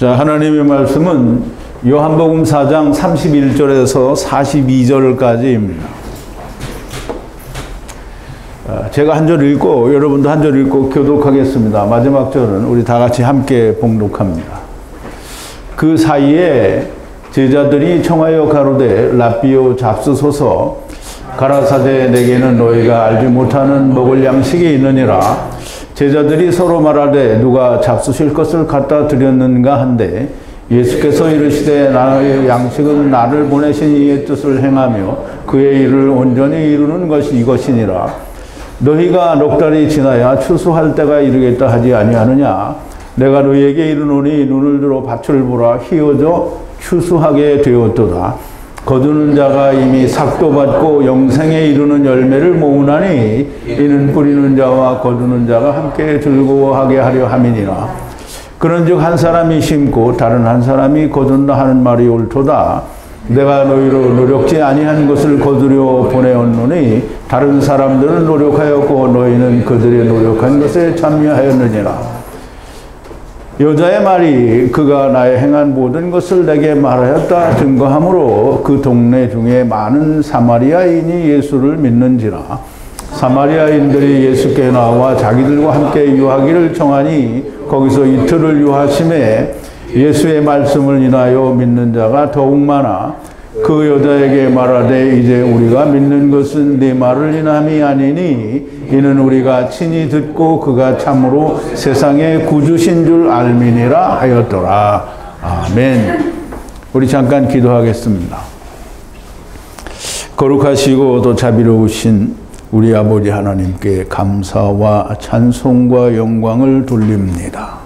자, 하나님의 말씀은 요한복음 4장 31절에서 42절까지입니다. 제가 한 절 읽고 여러분도 한 절 읽고 교독하겠습니다. 마지막 절은 우리 다 같이 함께 봉독합니다. 그 사이에 제자들이 청하여 가로되 랍비요 잡수소서. 가라사대 내게는 너희가 알지 못하는 먹을 양식이 있느니라. 제자들이 서로 말하되 누가 잡수실 것을 갖다 드렸는가 한데 예수께서 이르시되 나의 양식은 나를 보내신 이의 뜻을 행하며 그의 일을 온전히 이루는 것이 이것이니라. 너희가 넉 달이 지나야 추수할 때가 이르겠다 하지 아니하느냐. 내가 너희에게 이르노니 눈을 들어 밭을 보라. 희어져 추수하게 되었도다. 거두는 자가 이미 삭도 받고 영생에 이르는 열매를 모으나니 이는 뿌리는 자와 거두는 자가 함께 즐거워하게 하려 함이니라. 그런즉 한 사람이 심고 다른 한 사람이 거둔다 하는 말이 옳도다. 내가 너희로 노력지 아니한 것을 거두려 보내었노니 다른 사람들은 노력하였고 너희는 그들의 노력한 것에 참여하였느니라. 여자의 말이 그가 나의 행한 모든 것을 내게 말하였다 증거하므로 그 동네 중에 많은 사마리아인이 예수를 믿는지라. 사마리아인들이 예수께 나와 자기들과 함께 유하기를 청하니 거기서 이틀을 유하심에 예수의 말씀을 인하여 믿는 자가 더욱 많아 그 여자에게 말하되 이제 우리가 믿는 것은 네 말을 인함이 아니니 이는 우리가 친히 듣고 그가 참으로 세상의 구주신 줄 알미니라 하였더라. 아멘. 우리 잠깐 기도하겠습니다. 거룩하시고 또 자비로우신 우리 아버지 하나님께 감사와 찬송과 영광을 돌립니다.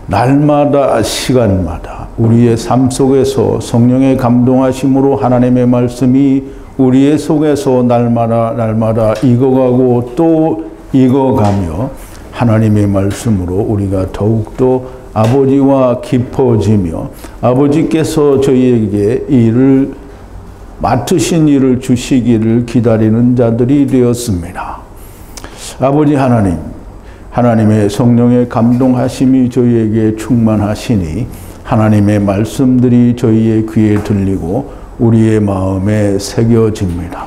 날마다 시간마다 우리의 삶 속에서 성령의 감동하심으로 하나님의 말씀이 우리의 속에서 날마다 익어가고 또 익어가며 하나님의 말씀으로 우리가 더욱더 아버지와 깊어지며 아버지께서 저희에게 일을 맡으신 일을 주시기를 기다리는 자들이 되었습니다. 아버지 하나님, 하나님의 성령의 감동하심이 저희에게 충만하시니 하나님의 말씀들이 저희의 귀에 들리고 우리의 마음에 새겨집니다.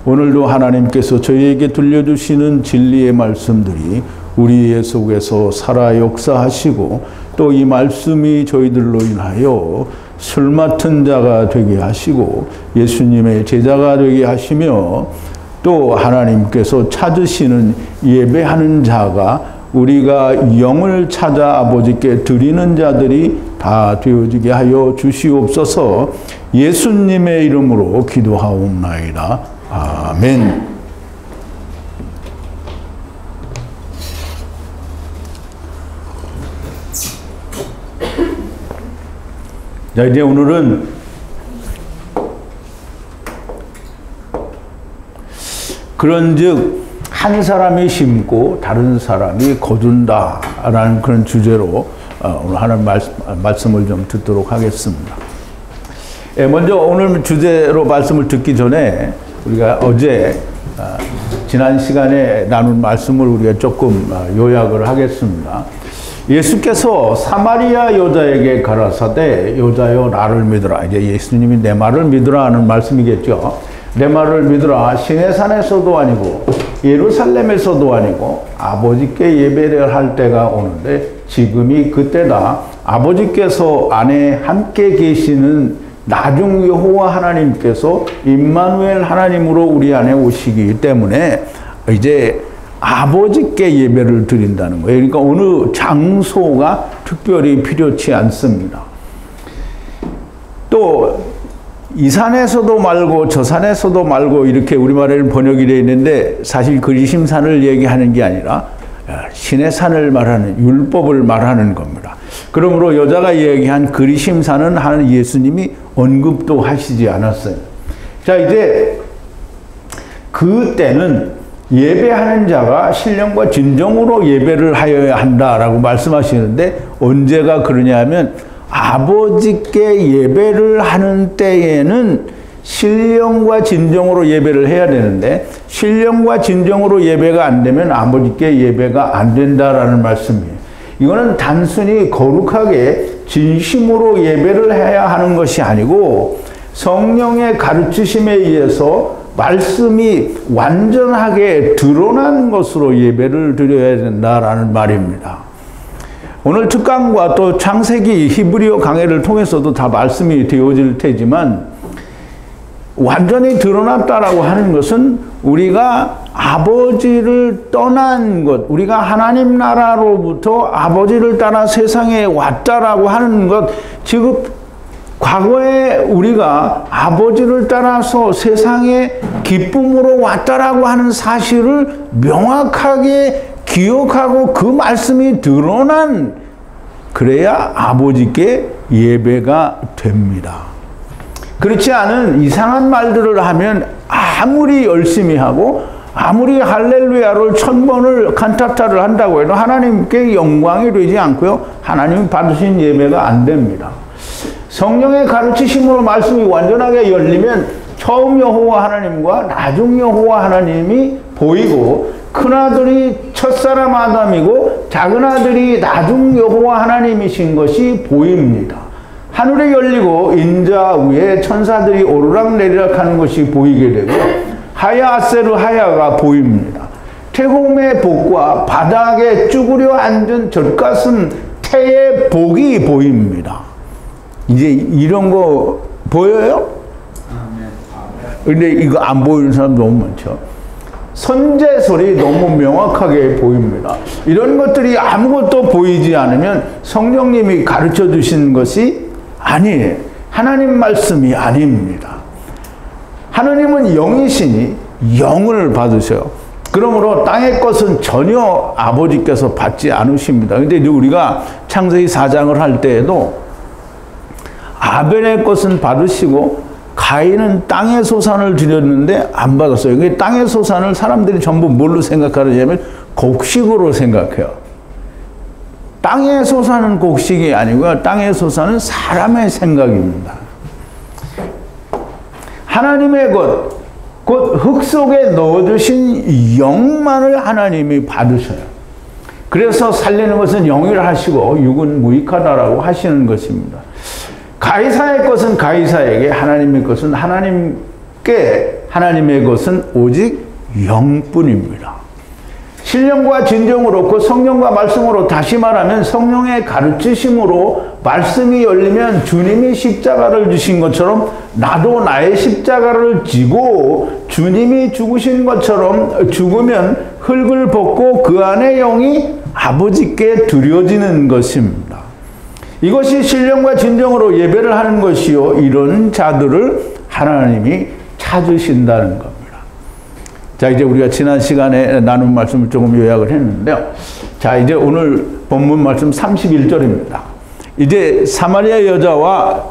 오늘도 하나님께서 저희에게 들려주시는 진리의 말씀들이 우리의 속에서 살아 역사하시고 또 이 말씀이 저희들로 인하여 술 맡은 자가 되게 하시고 예수님의 제자가 되게 하시며 또 하나님께서 찾으시는 예배하는 자가 우리가 영을 찾아 아버지께 드리는 자들이 다 되어지게 하여 주시옵소서. 예수님의 이름으로 기도하옵나이다. 아멘. 자, 이제 오늘은 그런즉 한 사람이 심고 다른 사람이 거둔다라는 그런 주제로 오늘 하는 말씀을 좀 듣도록 하겠습니다. 먼저 오늘 주제로 말씀을 듣기 전에 우리가 어제 지난 시간에 나눈 말씀을 우리가 조금 요약을 하겠습니다. 예수께서 사마리아 여자에게 가라사대 여자여 나를 믿으라. 이제 예수님이 내 말을 믿으라 하는 말씀이겠죠. 내 말을 믿으라. 시내산에서도 아니고 예루살렘에서도 아니고 아버지께 예배를 할 때가 오는데 지금이 그때다. 아버지께서 안에 함께 계시는 나중 여호와 하나님께서 임마누엘 하나님으로 우리 안에 오시기 때문에 이제 아버지께 예배를 드린다는 거예요. 그러니까 어느 장소가 특별히 필요치 않습니다. 또 이 산에서도 말고 저 산에서도 말고 이렇게 우리말에는 번역이 되어 있는데 사실 그리심산을 얘기하는 게 아니라 신의 산을 말하는 율법을 말하는 겁니다. 그러므로 여자가 얘기한 그리심산은 하는 예수님이 언급도 하시지 않았어요. 자, 이제 그때는 예배하는 자가 신령과 진정으로 예배를 하여야 한다라고 말씀하시는데 언제가 그러냐 하면 아버지께 예배를 하는 때에는 신령과 진정으로 예배를 해야 되는데 신령과 진정으로 예배가 안 되면 아버지께 예배가 안 된다라는 말씀이에요. 이거는 단순히 거룩하게 진심으로 예배를 해야 하는 것이 아니고 성령의 가르치심에 의해서 말씀이 완전하게 드러난 것으로 예배를 드려야 된다라는 말입니다. 오늘 특강과 또 창세기 히브리어 강해를 통해서도 다 말씀이 되어질 테지만 완전히 드러났다라고 하는 것은 우리가 아버지를 떠난 것, 우리가 하나님 나라로부터 아버지를 따라 세상에 왔다라고 하는 것, 즉 과거에 우리가 아버지를 따라서 세상에 기쁨으로 왔다라고 하는 사실을 명확하게 기억하고 그 말씀이 드러난, 그래야 아버지께 예배가 됩니다. 그렇지 않은 이상한 말들을 하면 아무리 열심히 하고 아무리 할렐루야를 1000번을 칸타타를 한다고 해도 하나님께 영광이 되지 않고요, 하나님 받으신 예배가 안 됩니다. 성령의 가르치심으로 말씀이 완전하게 열리면 처음 여호와 하나님과 나중 여호와 하나님이 보이고, 큰아들이 첫사람 아담이고 작은아들이 나중 여호와 하나님이신 것이 보입니다. 하늘이 열리고 인자 위에 천사들이 오르락내리락 하는 것이 보이게 되고, 하야 아세르 하야가 보입니다. 태홈의 복과 바닥에 쭈그려 앉은 젖가슴 태의 복이 보입니다. 이제 이런 거 보여요? 근데 이거 안 보이는 사람 너무 많죠. 선제설이 너무 명확하게 보입니다. 이런 것들이 아무것도 보이지 않으면 성령님이 가르쳐 주신 것이 아니에요. 하나님 말씀이 아닙니다. 하나님은 영이시니 영을 받으셔요. 그러므로 땅의 것은 전혀 아버지께서 받지 않으십니다. 근데 우리가 창세기 4장을 할 때에도 아벨의 것은 받으시고 가인은 땅의 소산을 드렸는데 안 받았어요. 땅의 소산을 사람들이 전부 뭘로 생각하느냐면 곡식으로 생각해요. 땅의 소산은 곡식이 아니고요, 땅의 소산은 사람의 생각입니다. 하나님의 것, 곧 흙 속에 넣어주신 영만을 하나님이 받으셔요. 그래서 살리는 것은 영이라 하시고 육은 무익하다라고 하시는 것입니다. 가이사의 것은 가이사에게, 하나님의 것은 하나님께, 하나님의 것은 오직 영뿐입니다. 신령과 진정으로 그 성령과 말씀으로, 다시 말하면 성령의 가르치심으로 말씀이 열리면 주님이 십자가를 주신 것처럼 나도 나의 십자가를 지고 주님이 죽으신 것처럼 죽으면 흙을 벗고 그 안에 영이 아버지께 드려지는 것입니다. 이것이 신령과 진정으로 예배를 하는 것이요, 이런 자들을 하나님이 찾으신다는 겁니다. 자, 이제 우리가 지난 시간에 나눈 말씀을 조금 요약을 했는데요. 자, 이제 오늘 본문 말씀 31절입니다. 이제 사마리아 여자와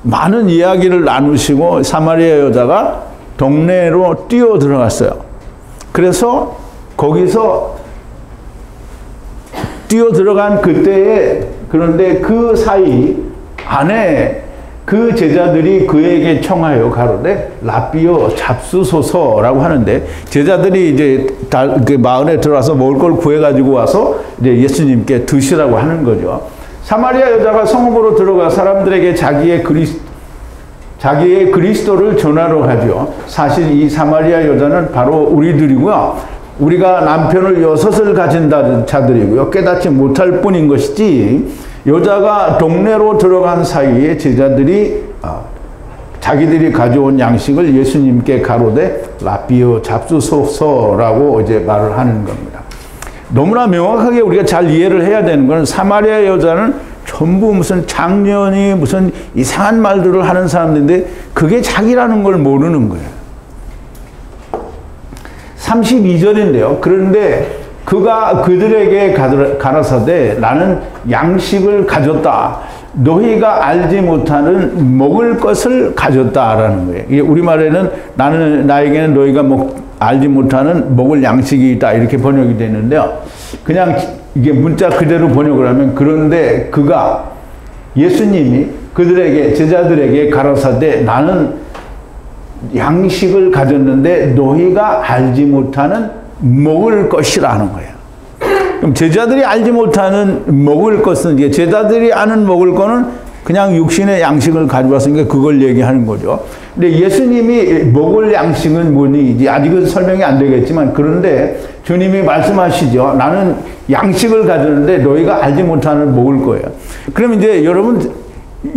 많은 이야기를 나누시고 사마리아 여자가 동네로 뛰어 들어갔어요. 그래서 거기서 뛰어 들어간 그때에, 그런데 그 사이 안에 그 제자들이 그에게 청하여 가로되 라삐여 잡수소서라고 하는데, 제자들이 이제 다 그 마을에 들어와서 먹을 걸 구해가지고 와서 이제 예수님께 드시라고 하는 거죠. 사마리아 여자가 성읍으로 들어가 사람들에게 자기의 그리스도를 전하러 하죠. 사실 이 사마리아 여자는 바로 우리들이고요. 우리가 남편을 6을 가진 자들이고요. 깨닫지 못할 뿐인 것이지, 여자가 동네로 들어간 사이에 제자들이 자기들이 가져온 양식을 예수님께 가로되 라삐여 잡수소서라고 이제 말을 하는 겁니다. 너무나 명확하게 우리가 잘 이해를 해야 되는 것은, 사마리아 여자는 전부 무슨 장년이 무슨 이상한 말들을 하는 사람들인데 그게 자기라는 걸 모르는 거예요. 32절인데요. 그런데 그가 그들에게 가라사대 나는 양식을 가졌다. 너희가 알지 못하는 먹을 것을 가졌다라는 거예요. 이게 우리말에는 나에게는 너희가 알지 못하는 먹을 양식이 있다, 이렇게 번역이 되는데요. 그냥 이게 문자 그대로 번역을 하면, 그런데 그가, 예수님이 그들에게, 제자들에게 가라사대 나는 양식을 가졌는데 너희가 알지 못하는 먹을 것이라는 거예요. 그럼 제자들이 알지 못하는 먹을 것은, 이제 제자들이 아는 먹을 거는 그냥 육신의 양식을 가져왔으니까 그걸 얘기하는 거죠. 근데 예수님이 먹을 양식은 뭐니? 이제 아직은 설명이 안 되겠지만, 그런데 주님이 말씀하시죠. 나는 양식을 가졌는데 너희가 알지 못하는 먹을 거예요. 그럼 이제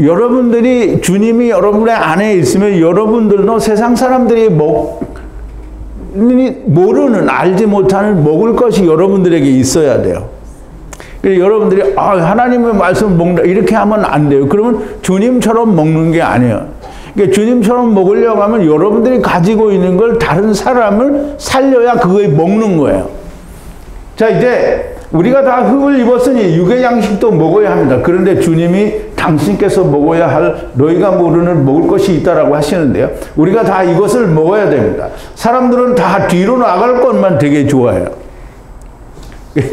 여러분들이 주님이 여러분의 안에 있으면 여러분들도 세상 사람들이 모르는, 알지 못하는 먹을 것이 여러분들에게 있어야 돼요. 그래서 여러분들이 하나님의 말씀을 먹는다 이렇게 하면 안 돼요. 그러면 주님처럼 먹는 게 아니에요. 그러니까 주님처럼 먹으려고 하면 여러분들이 가지고 있는 걸 다른 사람을 살려야 그걸 먹는 거예요. 자, 이제 우리가 다 흙을 입었으니 육의 양식도 먹어야 합니다. 그런데 주님이 당신께서 먹어야 할 너희가 모르는 먹을 것이 있다라고 하시는데요. 우리가 다 이것을 먹어야 됩니다. 사람들은 다 뒤로 나갈 것만 되게 좋아해요.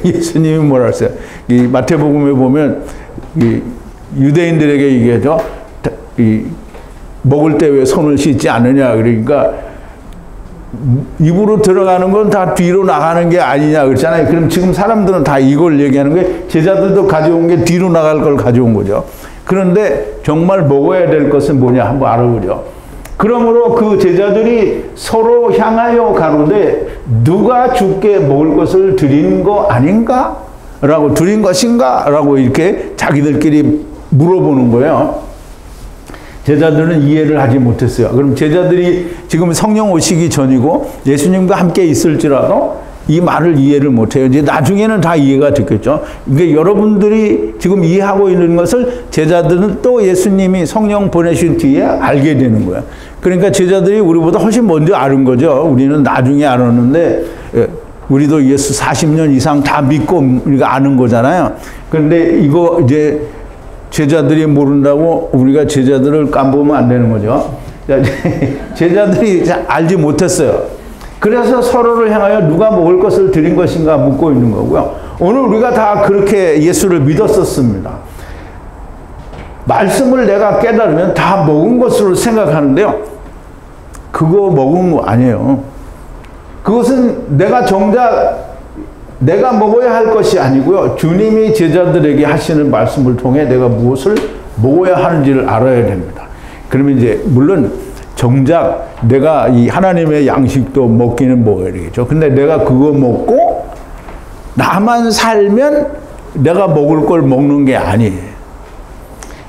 예수님이 뭐라 했어요? 이 마태복음에 보면 이 유대인들에게 얘기하죠. 먹을 때 왜 손을 씻지 않느냐. 그러니까 입으로 들어가는 건 다 뒤로 나가는 게 아니냐 그렇잖아요. 그럼 지금 사람들은 다 이걸 얘기하는 거예요. 제자들도 가져온 게 뒤로 나갈 걸 가져온 거죠. 그런데 정말 먹어야 될 것은 뭐냐 한번 알아보죠. 그러므로 그 제자들이 서로 향하여 가로되 누가 주께 먹을 것을 드린 거 아닌가? 라고 드린 것인가? 라고 이렇게 자기들끼리 물어보는 거예요. 제자들은 이해를 하지 못했어요. 그럼 제자들이 지금 성령 오시기 전이고 예수님과 함께 있을지라도 이 말을 이해를 못해요. 이제 나중에는 다 이해가 됐겠죠. 그러니까 여러분들이 지금 이해하고 있는 것을 제자들은 또 예수님이 성령 보내신 뒤에 알게 되는 거예요. 그러니까 제자들이 우리보다 훨씬 먼저 아는 거죠. 우리는 나중에 알았는데 우리도 예수 40년 이상 다 믿고 우리가 아는 거잖아요. 그런데 이거 이제 제자들이 모른다고 우리가 제자들을 깜보면 안 되는 거죠. 제자들이 알지 못했어요. 그래서 서로를 향하여 누가 먹을 것을 드린 것인가 묻고 있는 거고요. 오늘 우리가 다 그렇게 예수를 믿었었습니다. 말씀을 내가 깨달으면 다 먹은 것으로 생각하는데요. 그거 먹은 거 아니에요. 그것은 내가 먹어야 할 것이 아니고요. 주님이 제자들에게 하시는 말씀을 통해 내가 무엇을 먹어야 하는지를 알아야 됩니다. 그러면 이제 물론 정작 내가 이 하나님의 양식도 먹기는 먹어야 되겠죠. 근데 내가 그거 먹고 나만 살면 내가 먹을 걸 먹는 게 아니에요.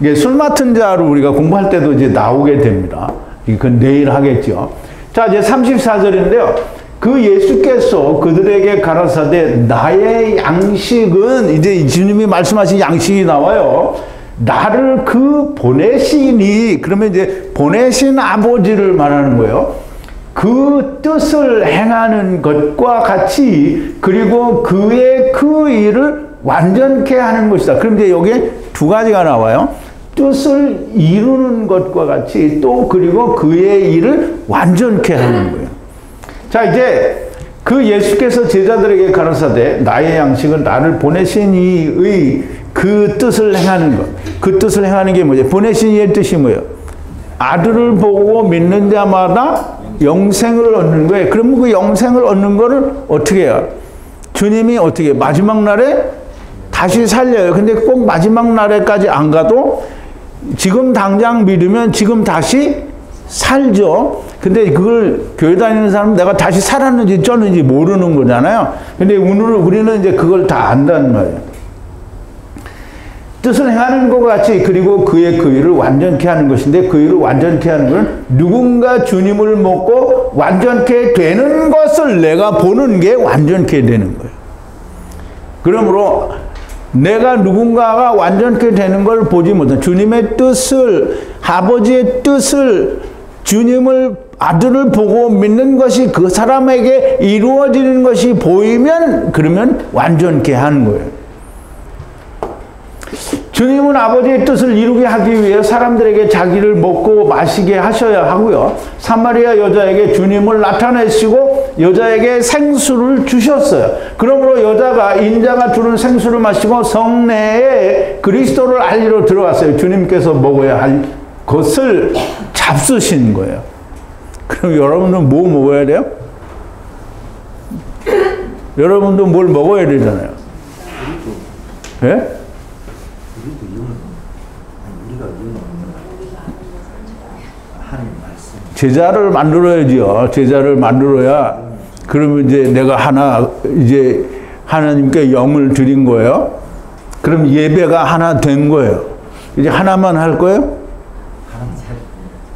이게 술 맡은 자로 우리가 공부할 때도 이제 나오게 됩니다. 이건 내일 하겠죠. 자, 이제 34절인데요. 그 예수께서 그들에게 가라사대 나의 양식은, 이제 주님이 말씀하신 양식이 나와요. 나를 보내시니, 그러면 이제 보내신 아버지를 말하는 거예요. 그 뜻을 행하는 것과 같이, 그리고 그의 그 일을 완전케 하는 것이다. 그럼 이제 여기에 두 가지가 나와요. 뜻을 이루는 것과 같이 또 그리고 그의 일을 완전케 하는 거예요. 자, 이제 그 예수께서 제자들에게 가라사대 나의 양식은 나를 보내신 이의 그 뜻을 행하는 것. 그 뜻을 행하는 게 뭐죠? 보내신 이의 뜻이 뭐예요? 아들을 보고 믿는 자마다 영생을 얻는 거예요. 그러면 그 영생을 얻는 거를 어떻게 해요? 주님이 어떻게 해요? 마지막 날에 다시 살려요. 근데 꼭 마지막 날에까지 안 가도 지금 당장 믿으면 지금 다시 살죠. 근데 그걸 교회 다니는 사람은 내가 다시 살았는지 쩌는지 모르는 거잖아요. 근데 오늘은 우리는 이제 그걸 다 안다는 말이에요. 뜻을 행하는 것 같이 그리고 그의 그 일을 완전케 하는 것인데 그 일을 완전케 하는 것은 누군가 주님을 먹고 완전케 되는 것을 내가 보는 게 완전케 되는 거예요. 그러므로 내가 누군가가 완전케 되는 걸 보지 못한 주님의 뜻을, 아버지의 뜻을, 주님을, 아들을 보고 믿는 것이 그 사람에게 이루어지는 것이 보이면 그러면 완전케 하는 거예요. 주님은 아버지의 뜻을 이루게 하기 위해 사람들에게 자기를 먹고 마시게 하셔야 하고요. 사마리아 여자에게 주님을 나타내시고 여자에게 생수를 주셨어요. 그러므로 여자가 인자가 주는 생수를 마시고 성내에 그리스도를 알리러 들어왔어요. 주님께서 먹어야 할 것을 잡수신 거예요. 그럼 여러분은 뭐 먹어야 돼요? 여러분도 뭘 먹어야 되잖아요. 예? 우리가 하나님 말씀. 제자를 만들어야지요. 제자를 만들어야 그러면 이제 내가 하나 이제 하나님께 영을 드린 거예요. 그럼 예배가 하나 된 거예요. 이제 하나만 할 거예요?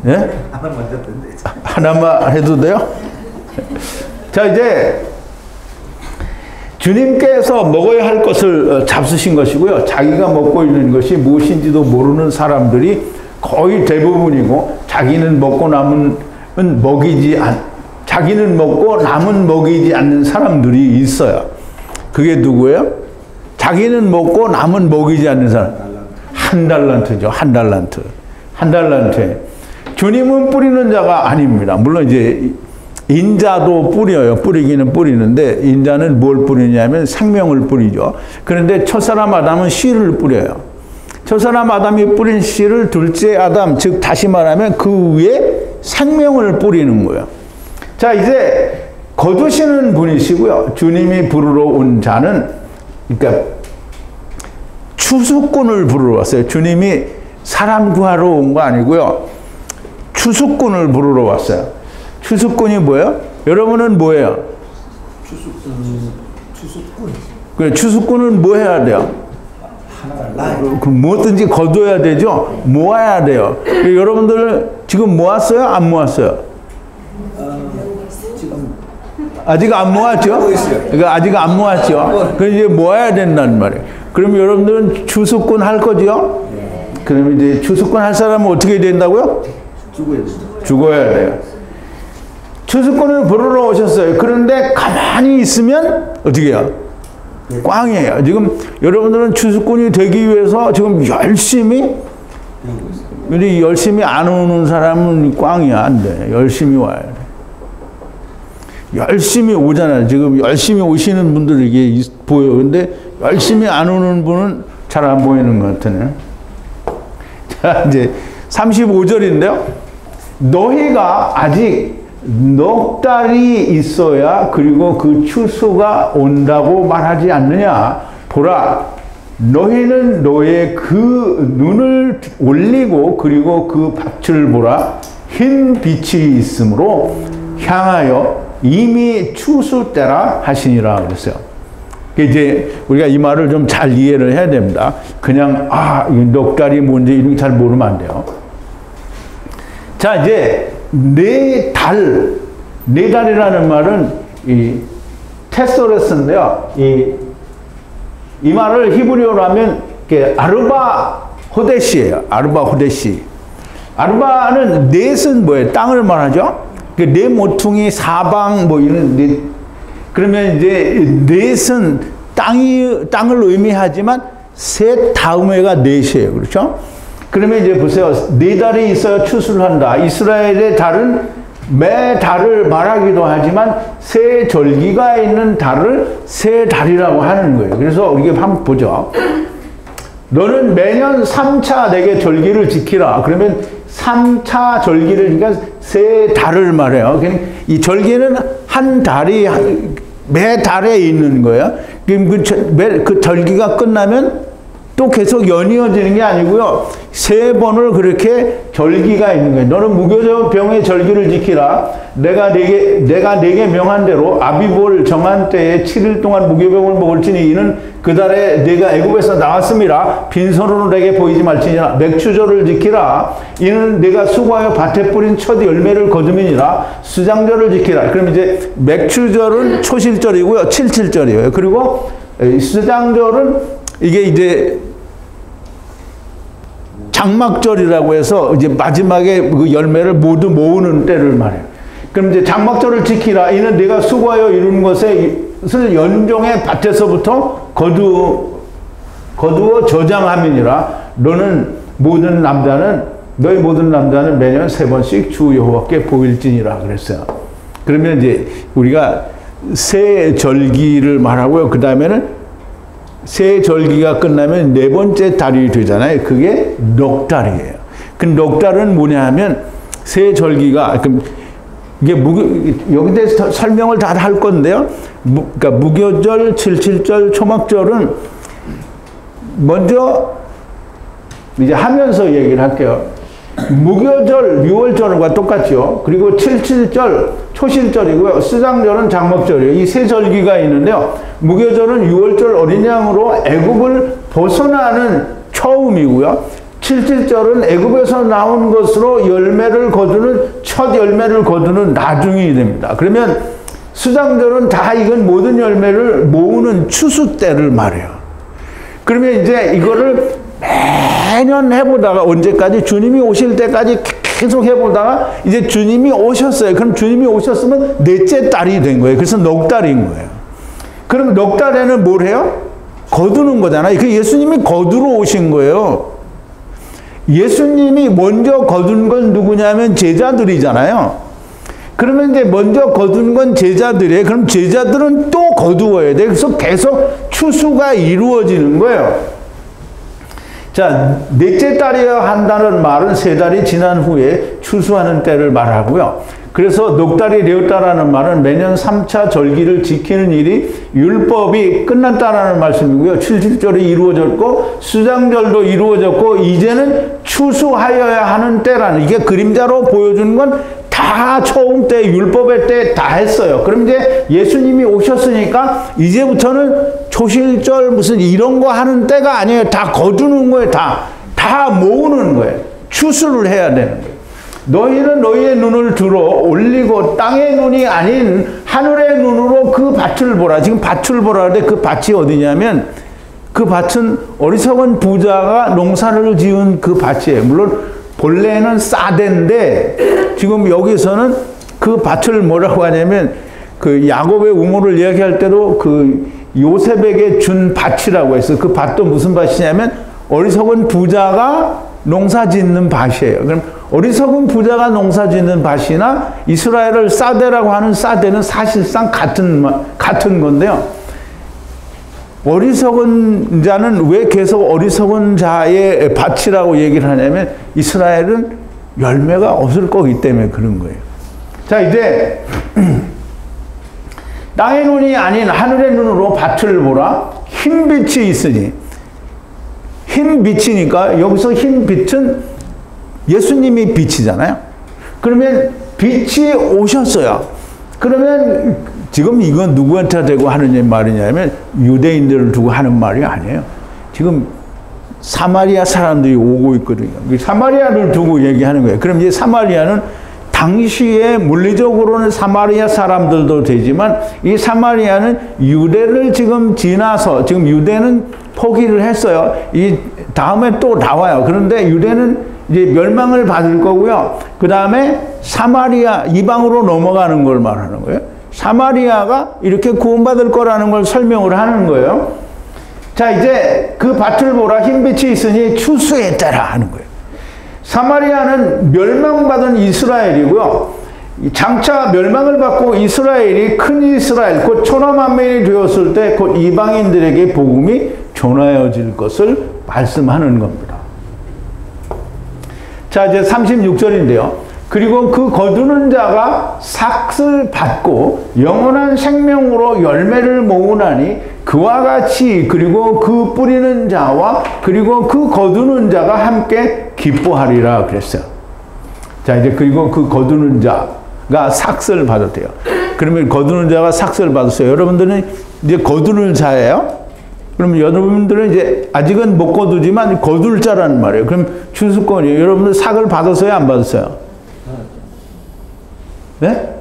예? 하나만 해도 된대. 하나만 해도 돼요? 자, 이제 주님께서 먹어야 할 것을 잡수신 것이고요. 자기가 먹고 있는 것이 무엇인지도 모르는 사람들이 거의 대부분이고, 자기는 먹고 남은 자기는 먹고 남은 먹이지 않는 사람들이 있어요. 그게 누구예요? 자기는 먹고 남은 먹이지 않는 사람. 한 달란트죠. 한 달란트. 한 달란트. 주님은 뿌리는 자가 아닙니다. 물론 이제 인자도 뿌려요. 뿌리기는 뿌리는데, 인자는 뭘 뿌리냐면 생명을 뿌리죠. 그런데 첫사람 아담은 씨를 뿌려요. 첫사람 아담이 뿌린 씨를 둘째 아담, 즉 다시 말하면 그 위에 생명을 뿌리는 거예요. 자, 이제 거두시는 분이시고요. 주님이 부르러 온 자는, 그러니까 추수꾼을 부르러 왔어요. 주님이 사람 구하러 온 거 아니고요. 추수꾼을 부르러 왔어요. 추수꾼이 뭐예요? 여러분은 뭐예요? 추수꾼. 그래, 추수꾼은 뭐 해야 돼요? 뭐든지 거둬야 되죠? 모아야 돼요. 여러분들 지금 모았어요? 안 모았어요? 지금 아직 안 모았죠? 그러니까 아직 안 모았죠? 그럼 이제 모아야 된다는 말이에요. 그럼 여러분들은 추수꾼 할 거죠? 그럼 이제 추수꾼 할 사람은 어떻게 된다고요? 죽어야 돼요. 추수꾼을 부르러 오셨어요. 그런데 가만히 있으면 어떻게 해요? 꽝이에요. 지금 여러분들은 추수꾼이 되기 위해서 지금 열심히, 근데 열심히 안 오는 사람은 꽝이야. 안 돼. 열심히 와야 돼. 열심히 오잖아요. 지금 열심히 오시는 분들에게 보여. 근데 열심히 안 오는 분은 잘 안 보이는 것 같으네. 자, 이제 35절인데요. 너희가 아직 넉 달이 있어야 그리고 그 추수가 온다고 말하지 않느냐. 보라, 너희는 너의 그 눈을 올리고 그리고 그 밭을 보라. 흰 빛이 있으므로 향하여 이미 추수 때라 하시니라 그랬어요. 이제 우리가 이 말을 좀 잘 이해를 해야 됩니다. 그냥 넉 달이 뭔지 이런 게 잘 모르면 안 돼요. 자, 이제 네 달이라는 말은 이 테소레스인데요. 이 말을 히브리어로 하면 아르바 호데시예요. 아르바 호데시. 아르바는 넷은 뭐예요? 땅을 말하죠. 네 모퉁이 사방 뭐 이런 넷. 그러면 이제 넷은 땅을 의미하지만 셋 다음에가 넷이에요. 그렇죠? 그러면 이제 보세요. 네 달이 있어야 추수를 한다. 이스라엘의 달은 매 달을 말하기도 하지만 세 절기가 있는 달을 세 달이라고 하는 거예요. 그래서 우리가 한번 보죠. 너는 매년 3차 내게 절기를 지키라. 그러면 3차 절기를, 그러니까 세 달을 말해요. 이 절기는 한 달이 매 달에 있는 거예요. 그 절기가 끝나면 또 계속 연이어지는 게 아니고요. 세 번을 그렇게 절기가 있는 거예요. 너는 무교병의 절기를 지키라. 내가 네게 명한 대로 아비볼 정한 때에 7일 동안 무교병을 먹을지니 이는 그 달에 네가 애굽에서 나왔음이라. 빈손으로 내게 보이지 말지니라. 맥추절을 지키라. 이는 네가 수고하여 밭에 뿌린 첫 열매를 거둠이니라. 수장절을 지키라. 그럼 이제 맥추절은 초실절이고요. 77절이에요. 그리고 수장절은 이게 이제 장막절이라고 해서 이제 마지막에 그 열매를 모두 모으는 때를 말해요. 그럼 이제 장막절을 지키라. 이는 네가 수고하여 이루는 것을 연종의 밭에서부터 거두어 저장함이니라. 너희 모든 남자는 매년 3번씩 주 여호와께 보일지니라 그랬어요. 그러면 이제 우리가 새 절기를 말하고요. 그 다음에는 새 절기가 끝나면 네 번째 달이 되잖아요. 그게 넉 달이에요. 그 넉 달은 뭐냐 하면 새 절기가, 이게 여기 대해서 설명을 다 할 건데요. 그러니까 무교절, 77절, 초막절은 먼저 이제 하면서 얘기를 할게요. 무교절, 유월절과 똑같죠. 그리고 칠칠절, 초실절이고요. 수장절은 장막절이에요. 이 세 절기가 있는데요. 무교절은 유월절 어린 양으로 애굽을 벗어나는 처음이고요. 칠칠절은 애굽에서 나온 것으로 열매를 거두는 첫 열매를 거두는 나중이 됩니다. 그러면 수장절은 다 익은 모든 열매를 모으는 추수 때를 말해요. 그러면 이제 이거를 매년 해보다가 언제까지? 주님이 오실 때까지 계속 해보다가 이제 주님이 오셨어요. 그럼 주님이 오셨으면 넷째 달이 된 거예요. 그래서 넉 달인 거예요. 그럼 넉 달에는 뭘 해요? 거두는 거잖아요. 그 예수님이 거두러 오신 거예요. 예수님이 먼저 거둔 건 누구냐면 제자들이잖아요. 그러면 이제 먼저 거둔 건 제자들이에요. 그럼 제자들은 또 거두어야 돼. 그래서 계속 추수가 이루어지는 거예요. 자, 넷째 달이어야 한다는 말은 세 달이 지난 후에 추수하는 때를 말하고요. 그래서 넉 달이 되었다라는 말은 매년 3차 절기를 지키는 일이 율법이 끝났다라는 말씀이고요. 칠칠절이 이루어졌고 수장절도 이루어졌고 이제는 추수하여야 하는 때라는, 이게 그림자로 보여주는 건 다 처음 때 율법의 때 다 했어요. 그럼 이제 예수님이 오셨으니까 이제부터는 초실절 무슨 이런 거 하는 때가 아니에요. 다 거두는 거예요. 다 모으는 거예요. 추수를 해야 되는 거예요. 너희는 너희의 눈을 들어 올리고 땅의 눈이 아닌 하늘의 눈으로 그 밭을 보라. 지금 밭을 보라 하는데 그 밭이 어디냐면 그 밭은 어리석은 부자가 농사를 지은 그 밭이에요. 물론 본래는 사대인데 지금 여기서는 그 밭을 뭐라고 하냐면 그 야곱의 우물을 이야기할 때도 그 요셉에게 준 밭이라고 했어요. 그 밭도 무슨 밭이냐면 어리석은 부자가 농사 짓는 밭이에요. 그럼 어리석은 부자가 농사 짓는 밭이나 이스라엘을 사대라고 하는 사대는 사실상 같은 건데요. 어리석은 자는 왜 계속 어리석은 자의 밭이라고 얘기를 하냐면 이스라엘은 열매가 없을 거기 때문에 그런 거예요. 자, 이제 땅의 눈이 아닌 하늘의 눈으로 밭을 보라. 흰 빛이 있으니, 흰 빛이니까 여기서 흰 빛은 예수님이 빛이잖아요. 그러면 빛이 오셨어요. 그러면 지금 이건 누구한테 대고 하는 말이냐면 유대인들을 두고 하는 말이 아니에요. 지금 사마리아 사람들이 오고 있거든요. 사마리아를 두고 얘기하는 거예요. 그럼 이제 사마리아는 당시에 물리적으로는 사마리아 사람들도 되지만 이 사마리아는 유대를 지금 지나서 지금 유대는 포기를 했어요. 이 다음에 또 나와요. 그런데 유대는 이제 멸망을 받을 거고요. 그 다음에 사마리아 이방으로 넘어가는 걸 말하는 거예요. 사마리아가 이렇게 구원받을 거라는 걸 설명을 하는 거예요. 자, 이제 그 밭을 보라. 흰빛이 있으니 추수의 때라 하는 거예요. 사마리아는 멸망받은 이스라엘이고요. 장차 멸망을 받고 이스라엘이 큰 이스라엘, 곧 천하만민이 되었을 때 곧 이방인들에게 복음이 전하여질 것을 말씀하는 겁니다. 자, 이제 36절인데요. 그리고 그 거두는 자가 삭을 받고 영원한 생명으로 열매를 모으나니 그와 같이 그리고 그 뿌리는 자와 그리고 그 거두는 자가 함께 기뻐하리라 그랬어요. 자, 이제 그리고 그 거두는 자가 삭을 받았대요. 그러면 거두는 자가 삭을 받았어요. 여러분들은 이제 거두는 자예요? 그럼 여러분들은 이제 아직은 못 거두지만 거둘 자라는 말이에요. 그럼 추수권이에요. 여러분들 삭을 받았어요? 안 받았어요? 네?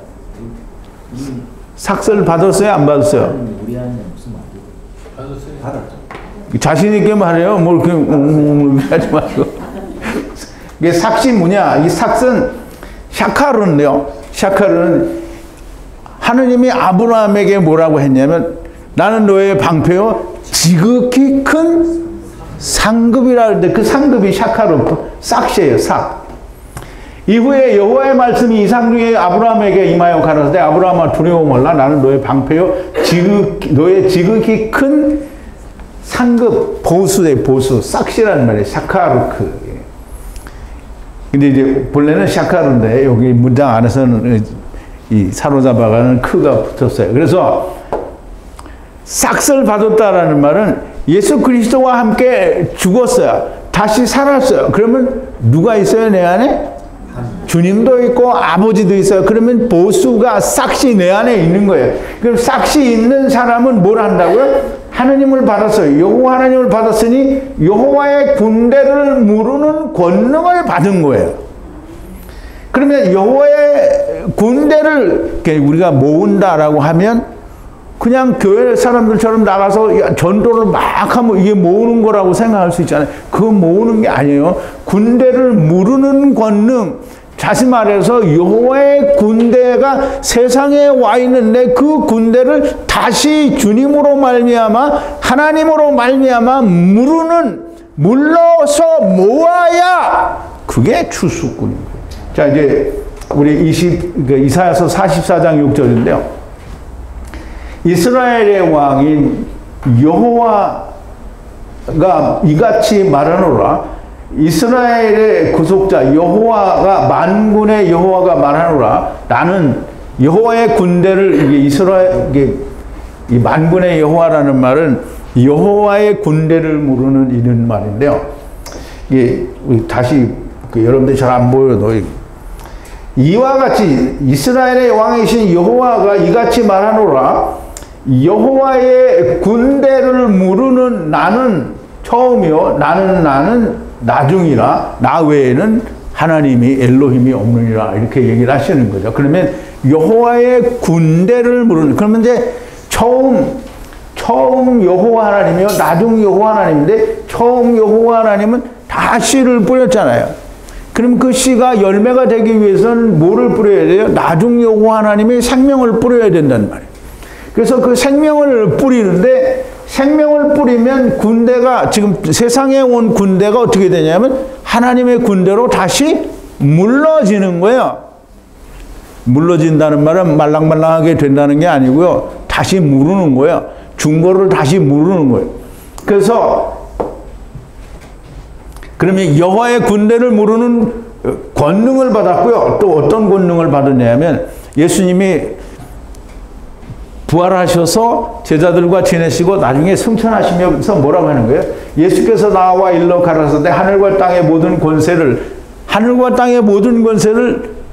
삭을 받았어요? 안 받았어요? 우리 안에 무슨 말이에요? 받았죠. 자신 있게 말해요. 뭘 그렇게 하지 말고. 이게 삭이 뭐냐? 이 삭은 샤카르인데요. 샤카르는 하느님이 아브라함에게 뭐라고 했냐면 나는 너의 방패요 지극히 큰 상급이라 하는데 그 상급이 샤카르 삭이에요. 삭. 이후에 여호와의 말씀이 이상 중에 아브라함에게 임하여 가라사대 아브라함아 두려워 말라 나는 너의 방패요 너의 지극히 큰 상급 보수의 보수 삭시라는 말이에요. 샤카르크. 근데 이제 본래는 샤카르인데 여기 문장 안에서는 이 사로잡아가는 크가 붙었어요. 그래서 삭을 받았다라는 말은 예수 그리스도와 함께 죽었어요. 다시 살았어요. 그러면 누가 있어요, 내 안에? 주님도 있고 아버지도 있어요. 그러면 보수가 싹시 내 안에 있는 거예요. 그럼 싹시 있는 사람은 뭘 한다고요? 하나님을 받았어요. 여호와 하나님을 받았으니 여호와의 군대를 무르는 권능을 받은 거예요. 그러면 여호와의 군대를 우리가 모은다라고 하면 그냥 교회 사람들처럼 나가서 전도를 막 하면 이게 모으는 거라고 생각할 수 있잖아요. 그거 모으는 게 아니에요. 군대를 무르는 권능. 다시 말해서 여호와의 군대가 세상에 와 있는데 그 군대를 다시 주님으로 말미암아 하나님으로 말미암아 물러서 모아야 그게 추수꾼인 거예요. 자, 이제 우리 이사야서 44장 6절인데요. 이스라엘의 왕인 여호와가 이같이 말하노라. 이스라엘의 구속자 여호와가 만군의 여호와가 말하노라. 나는 여호와의 군대를 이 만군의 여호와라는 말은 여호와의 군대를 모르는 이런 말인데요. 이게 다시 여러분들 잘 안 보여도 이와 같이 이스라엘의 왕이신 여호와가 이같이 말하노라. 여호와의 군대를 모르는 나는 처음이요 나는 나중이라 나 외에는 하나님이 엘로힘이 없느니라 이렇게 얘기를 하시는 거죠. 그러면 여호와의 군대를 모르는 그러면 이제 처음 여호와 하나님이요 나중 여호와 하나님인데 처음 여호와 하나님은 다 씨를 뿌렸잖아요. 그럼 그 씨가 열매가 되기 위해서는 뭐를 뿌려야 돼요? 나중 여호와 하나님의 생명을 뿌려야 된다는 말이에요. 그래서 그 생명을 뿌리는데 생명을 뿌리면 군대가 지금 세상에 온 군대가 어떻게 되냐면 하나님의 군대로 다시 물러지는 거예요. 물러진다는 말은 말랑말랑하게 된다는 게 아니고요. 다시 무르는 거예요. 중고를 다시 무르는 거예요. 그래서 그러면 여호와의 군대를 무르는 권능을 받았고요. 또 어떤 권능을 받았냐면 예수님이 부활하셔서 제자들과 지내시고 나중에 승천하시면서 뭐라고 하는 거예요? 예수께서 나와 일러 가라사대 하늘과 땅의 모든 권세를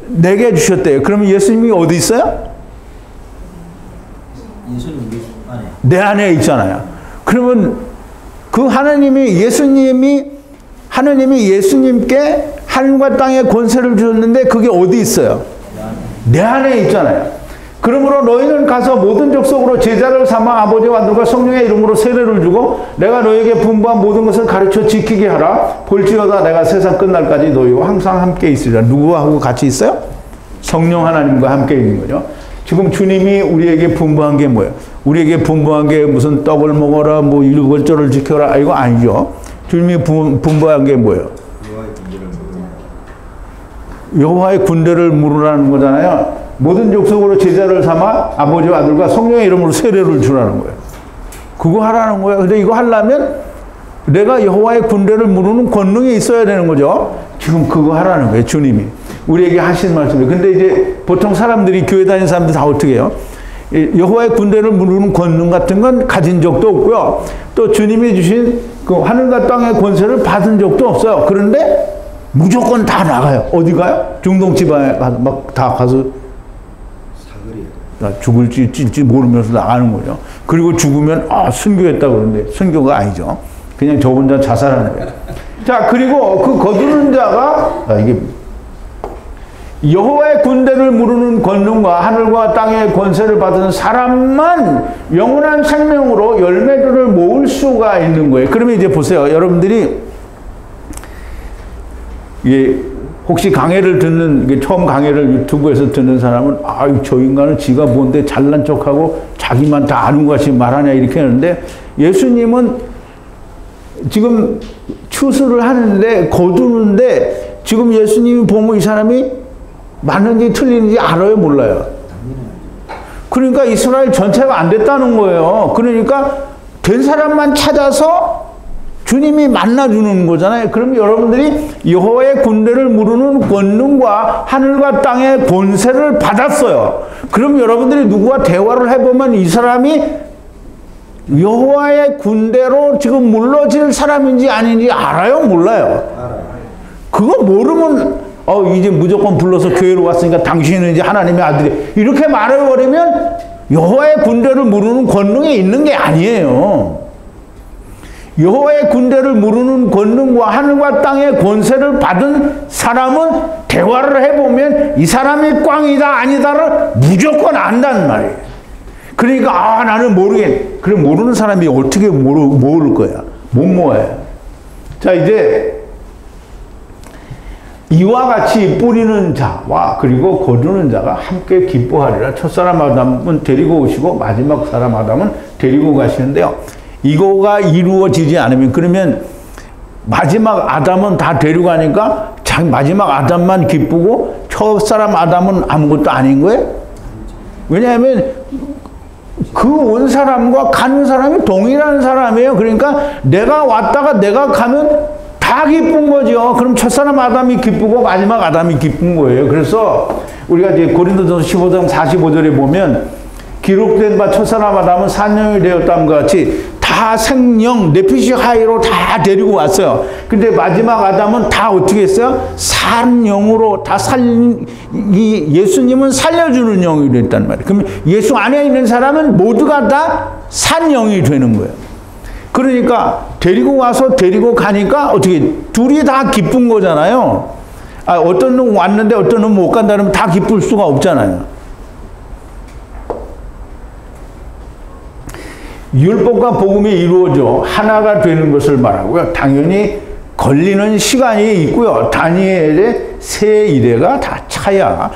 내게 주셨대요. 그러면 예수님이 어디 있어요? 예수님 안에. 내 안에 있잖아요. 그러면 그 하나님이 예수님께 하늘과 땅의 권세를 주셨는데 그게 어디 있어요? 내 안에 있잖아요. 그러므로 너희는 가서 모든 족속으로 제자를 삼아 아버지와 아들과 성령의 이름으로 세례를 주고 내가 너희에게 분부한 모든 것을 가르쳐 지키게 하라. 볼지어다 내가 세상 끝날까지 너희와 항상 함께 있으리라. 누구하고 같이 있어요? 성령 하나님과 함께 있는 거죠. 지금 주님이 우리에게 분부한 게 뭐예요? 우리에게 분부한 게 무슨 떡을 먹어라, 뭐 율법절을 지켜라, 이거 아니죠. 주님이 분부한 게 뭐예요? 여호와의 군대를 물으라는 거잖아요. 모든 족속으로 제자를 삼아 아버지와 아들과 성령의 이름으로 세례를 주라는 거예요. 그거 하라는 거예요. 근데 이거 하려면 내가 여호와의 군대를 무르는 권능이 있어야 되는 거죠. 지금 그거 하라는 거예요. 주님이 우리에게 하신 말씀이에요. 근데 이제 보통 사람들이 교회 다니는 사람들 다 어떻게 해요? 여호와의 군대를 무르는 권능 같은 건 가진 적도 없고요. 또 주님이 주신 그 하늘과 땅의 권세를 받은 적도 없어요. 그런데 무조건 다 나가요. 어디 가요? 중동 지방에 가서 막 다 가서 죽을지 찔지 모르면서 나가는 거죠. 그리고 죽으면 순교했다고 그러는데 순교가 아니죠. 그냥 저 혼자 자살하는 거예요. 자, 그리고 그 거두는 자가 이게 여호와의 군대를 무르는 권능과 하늘과 땅의 권세를 받은 사람만 영원한 생명으로 열매들을 모을 수가 있는 거예요. 그러면 이제 보세요. 여러분들이 이게 혹시 강의를 듣는, 처음 강의를 유튜브에서 듣는 사람은, 저 인간은 지가 뭔데 잘난 척하고 자기만 다 아는 것 같이 말하냐, 이렇게 하는데, 예수님은 지금 추수를 하는데, 거두는데, 지금 예수님이 보면 이 사람이 맞는지 틀리는지 알아요, 몰라요? 그러니까 이스라엘 전체가 안 됐다는 거예요. 그러니까 된 사람만 찾아서 주님이 만나주는 거잖아요. 그럼 여러분들이 여호와의 군대를 무르는 권능과 하늘과 땅의 권세를 받았어요. 그럼 여러분들이 누구와 대화를 해보면 이 사람이 여호와의 군대로 지금 물러질 사람인지 아닌지 알아요? 몰라요? 그거 모르면 이제 무조건 불러서 교회로 왔으니까 당신은 이제 하나님의 아들이 이렇게 말해버리면 여호와의 군대를 무르는 권능이 있는 게 아니에요. 여호와의 군대를 무르는 권능과 하늘과 땅의 권세를 받은 사람은 대화를 해보면 이 사람이 꽝이다 아니다를 무조건 안단 말이에요. 그러니까 나는 모르겠. 그래 모르는 사람이 어떻게 모를 거야. 못 모아요. 자 이제 이와 같이 뿌리는 자와 그리고 거두는 자가 함께 기뻐하리라. 첫사람 아담은 데리고 오시고 마지막 사람 아담은 데리고 가시는데요. 이거가 이루어지지 않으면 그러면 마지막 아담은 다 데려가니까 마지막 아담만 기쁘고 첫사람 아담은 아무것도 아닌 거예요. 왜냐하면 그 온 사람과 가는 사람이 동일한 사람이에요. 그러니까 내가 왔다가 내가 가면 다 기쁜 거죠. 그럼 첫사람 아담이 기쁘고 마지막 아담이 기쁜 거예요. 그래서 우리가 이제 고린도전서 15장 45절에 보면 기록된 바 첫사람 아담은 산령이 되었다함과 같이 다 생령 네피시 하이로 다 데리고 왔어요. 근데 마지막 아담은 다 어떻게 했어요? 산영으로 다 예수님은 살려주는 영이 됐단 말이에요. 그러면 예수 안에 있는 사람은 모두가 다 산영이 되는 거예요. 그러니까 데리고 와서 데리고 가니까 어떻게 둘이 다 기쁜 거잖아요. 어떤 놈 왔는데 어떤 놈 못 간다면 다 기쁠 수가 없잖아요. 율법과 복음이 이루어져 하나가 되는 것을 말하고요. 당연히 걸리는 시간이 있고요. 다니엘의 세 이래가 다 차야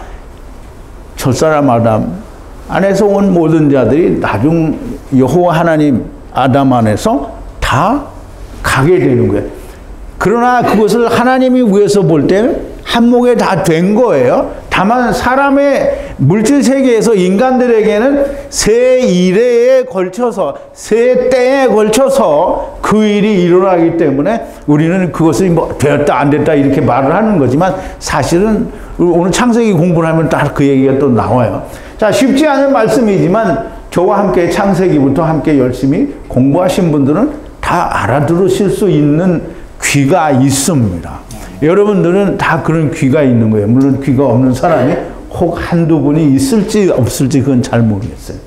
첫사람 아담 안에서 온 모든 자들이 나중 여호와 하나님 아담 안에서 다 가게 되는 거예요. 그러나 그것을 하나님이 위에서 볼 때는 한몫에 다 된 거예요. 다만 사람의 물질 세계에서 인간들에게는 세 이래에 걸쳐서 세 때에 걸쳐서 그 일이 일어나기 때문에 우리는 그것이 뭐 되었다 안 됐다 이렇게 말을 하는 거지만 사실은 오늘 창세기 공부를 하면 딱 그 얘기가 또 나와요. 자, 쉽지 않은 말씀이지만 저와 함께 창세기부터 함께 열심히 공부하신 분들은 다 알아들으실 수 있는 귀가 있습니다. 여러분들은 다 그런 귀가 있는 거예요. 물론 귀가 없는 사람이 혹 한두 분이 있을지 없을지 그건 잘 모르겠어요.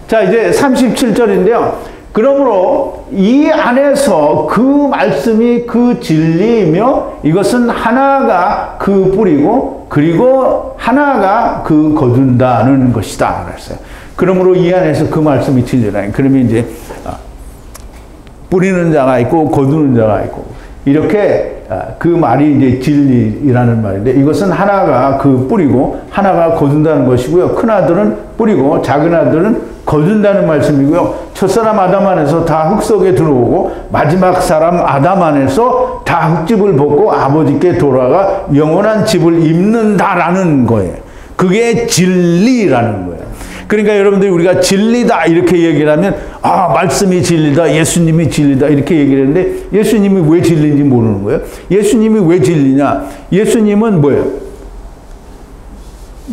자, 이제 37절인데요. 그러므로 이 안에서 그 말씀이 그 진리이며 이것은 하나가 그 뿌리고 그리고 하나가 그 거둔다는 것이다. 그랬어요. 그러므로 이 안에서 그 말씀이 진리라. 그러면 이제 뿌리는 자가 있고 거두는 자가 있고 이렇게 그 말이 이제 진리라는 말인데 이것은 하나가 그 뿌리고 하나가 거둔다는 것이고요. 큰 아들은 뿌리고 작은 아들은 거둔다는 말씀이고요. 첫사람 아담 안에서 다 흙 속에 들어오고 마지막 사람 아담 안에서 다 흙집을 벗고 아버지께 돌아가 영원한 집을 입는다라는 거예요. 그게 진리라는 거예요. 그러니까 여러분들이 우리가 진리다 이렇게 얘기를 하면 말씀이 진리다, 예수님이 진리다 이렇게 얘기를 했는데 예수님이 왜 진리인지 모르는 거예요. 예수님이 왜 진리냐? 예수님은 뭐예요?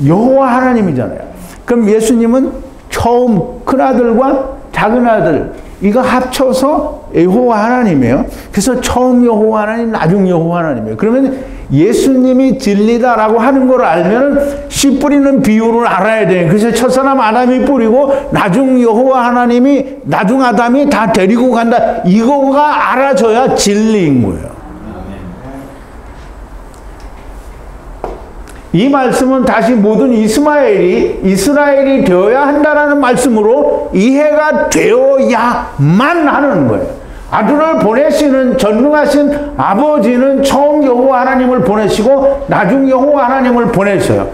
여호와 하나님이잖아요. 그럼 예수님은 처음 큰아들과 작은아들 이거 합쳐서 여호와 하나님이에요. 그래서 처음 여호와 하나님, 나중 여호와 하나님이에요. 그러면 예수님이 진리다라고 하는 걸 알면 씨 뿌리는 비유를 알아야 돼요. 그래서 첫사람 아담이 뿌리고 나중 여호와 하나님이 나중 아담이 다 데리고 간다. 이거가 알아져야 진리인 거예요. 이 말씀은 다시 모든 이스라엘이 되어야 한다라는 말씀으로 이해가 되어야만 하는 거예요. 아들을 보내시는 전능하신 아버지는 처음 여호와 하나님을 보내시고 나중 여호와 하나님을 보내셔요.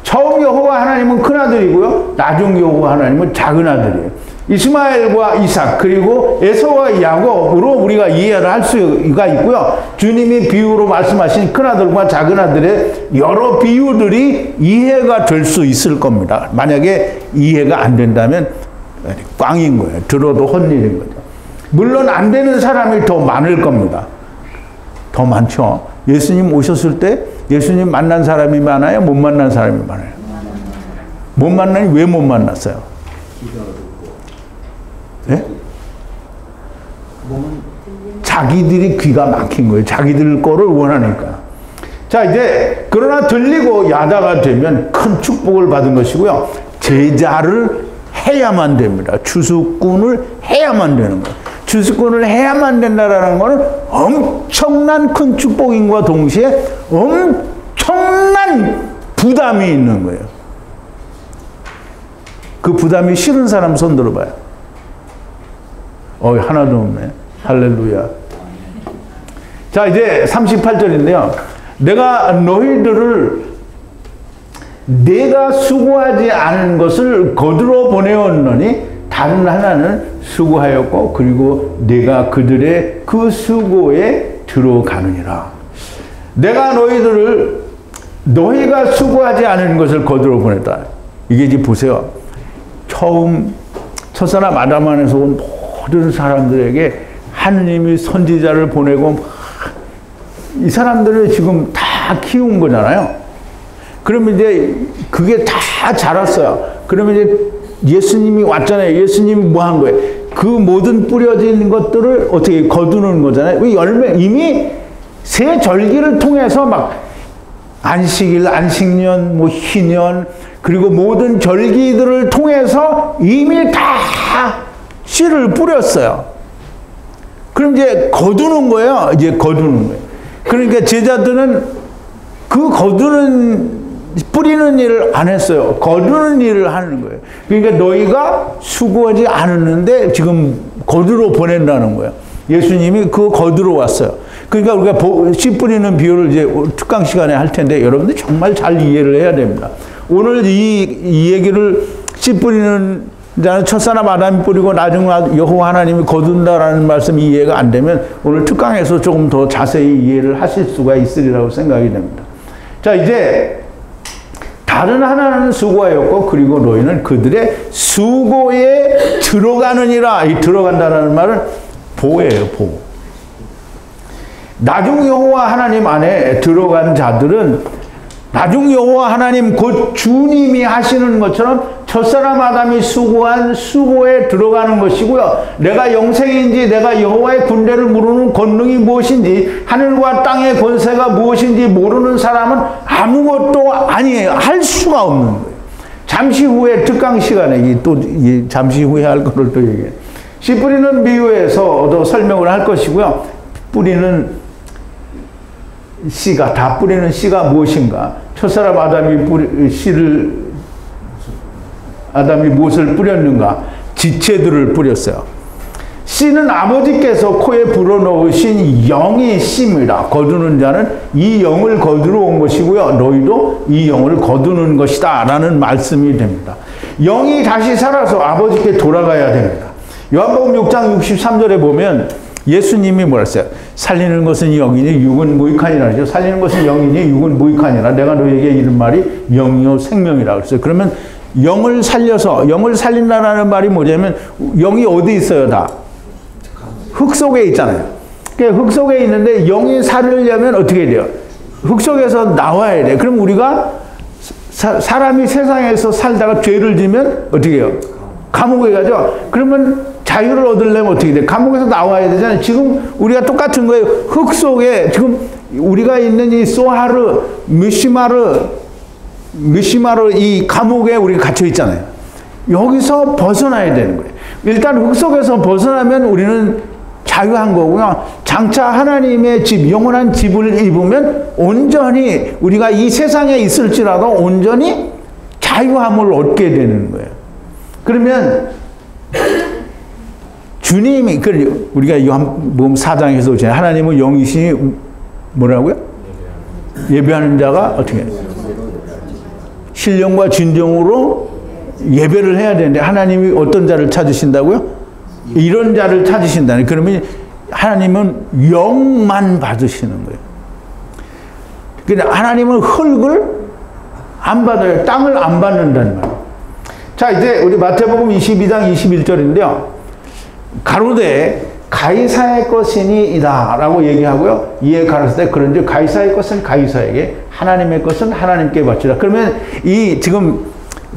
처음 여호와 하나님은 큰아들이고요. 나중 여호와 하나님은 작은아들이에요. 이스마엘과 이삭 그리고 에서와 야곱으로 우리가 이해를 할 수가 있고요. 주님이 비유로 말씀하신 큰아들과 작은아들의 여러 비유들이 이해가 될 수 있을 겁니다. 만약에 이해가 안 된다면 꽝인 거예요. 들어도 헛일인 거죠. 물론 안 되는 사람이 더 많을 겁니다. 더 많죠. 예수님 오셨을 때 예수님 만난 사람이 많아요? 못 만난 사람이 많아요? 못 만나니 왜 못 만났어요? 네? 자기들이 귀가 막힌 거예요. 자기들 거를 원하니까. 자, 이제 그러나 들리고 야다가 되면 큰 축복을 받은 것이고요. 제자를 해야만 됩니다. 추수꾼을 해야만 되는 거예요. 추수꾼을 해야만 된다라는 것은 엄청난 큰 축복인과 동시에 엄청난 부담이 있는 거예요. 그 부담이 싫은 사람 손 들어봐요. 하나도 없네. 할렐루야. 자, 이제 38절인데요. 내가 너희들을 내가 수고하지 않은 것을 거두어 보내었노니 다른 하나는 수고하였고 그리고 내가 그들의 그 수고에 들어가느니라. 내가 너희들을 너희가 수고하지 않은 것을 거두어 보냈다. 이게 이제 보세요. 처음 첫사람 아담 안에서 온 모든 사람들에게 하느님이 선지자를 보내고 이 사람들을 지금 다 키운 거잖아요. 그러면 이제 그게 다 자랐어요. 그러면 이제 예수님이 왔잖아요. 예수님이 뭐 한 거예요? 그 모든 뿌려진 것들을 어떻게 거두는 거잖아요. 열매, 이미 새 절기를 통해서 막 안식일, 안식년, 뭐 희년, 그리고 모든 절기들을 통해서 이미 다 씨를 뿌렸어요. 그럼 이제 거두는 거예요. 이제 거두는 거예요. 그러니까 제자들은 그 뿌리는 일을 안 했어요. 거두는 일을 하는 거예요. 그러니까 너희가 수고하지 않았는데 지금 거두러 보낸다는 거예요. 예수님이 그 거두러 왔어요. 그러니까 우리가 씨 뿌리는 비유를 이제 특강 시간에 할 텐데 여러분들 정말 잘 이해를 해야 됩니다. 오늘 이 얘기를 씨 뿌리는 자는 첫사람 아담이 뿌리고 나중에 여호와 하나님이 거둔다라는 말씀이 이해가 안 되면 오늘 특강에서 조금 더 자세히 이해를 하실 수가 있으리라고 생각이 됩니다. 자, 이제 다른 하나는 수고하였고 그리고 너희는 그들의 수고에 들어가느니라. 이 들어간다는 말은 보예요. 보. 나중 여호와 하나님 안에 들어간 자들은 나중 여호와 하나님 곧 주님이 하시는 것처럼 첫사람 아담이 수고한 수고에 들어가는 것이고요. 내가 영생인지 내가 여호와의 군대를 무르는 권능이 무엇인지 하늘과 땅의 권세가 무엇인지 모르는 사람은 아무것도 아니에요. 할 수가 없는 거예요. 잠시 후에 특강 시간에 잠시 후에 할 거를 또 얘기해요. 씨 뿌리는 비유에서도 설명을 할 것이고요. 뿌리는 씨가 다 뿌리는 씨가 무엇인가? 첫사람 아담이 무엇을 뿌렸는가? 지체들을 뿌렸어요. 씨는 아버지께서 코에 불어넣으신 영이 씨입니다. 거두는 자는 이 영을 거두러 온 것이고요. 너희도 이 영을 거두는 것이다 라는 말씀이 됩니다. 영이 다시 살아서 아버지께 돌아가야 됩니다. 요한복음 6장 63절에 보면 예수님이 뭐라 했어요? 살리는 것은 영이니 육은 무익하니라. 살리는 것은 영이니 육은 무익하니라. 내가 너에게 이른 말이 영이요 생명이라 그랬어요. 그러면 영을 살린다는 말이 뭐냐면 영이 어디 있어요? 다 흙 속에 있잖아요. 그러니까 흙 속에 있는데 영이 살으려면 어떻게 돼요? 흙 속에서 나와야 돼. 그럼 우리가 사람이 세상에서 살다가 죄를 지면 어떻게 해요? 감옥에 가죠. 그러면 자유를 얻으려면 어떻게 돼? 감옥에서 나와야 되잖아요. 지금 우리가 똑같은 거예요. 흙 속에 지금 우리가 있는 이 소하르, 미시마르 이 감옥에 우리가 갇혀 있잖아요. 여기서 벗어나야 되는 거예요. 일단 흙 속에서 벗어나면 우리는 자유한 거고요. 장차 하나님의 집, 영원한 집을 입으면 온전히 우리가 이 세상에 있을지라도 온전히 자유함을 얻게 되는 거예요. 그러면 주님이, 우리가 요한복음 4장에서 오잖아요. 하나님은 영이시니 뭐라고요? 예배하는 자가 어떻게 해요? 신령과 진정으로 예배를 해야 되는데 하나님이 어떤 자를 찾으신다고요? 이런 자를 찾으신다니. 그러면 하나님은 영만 받으시는 거예요. 그러니까 하나님은 흙을 안 받아요. 땅을 안 받는다는 말이에요. 자, 이제 우리 마태복음 22장 21절인데요. 가로되 가이사의 것이니이다 라고 얘기하고요. 이에 가로되 때 그런즉 가이사의 것은 가이사에게 하나님의 것은 하나님께 바치라. 그러면 이 지금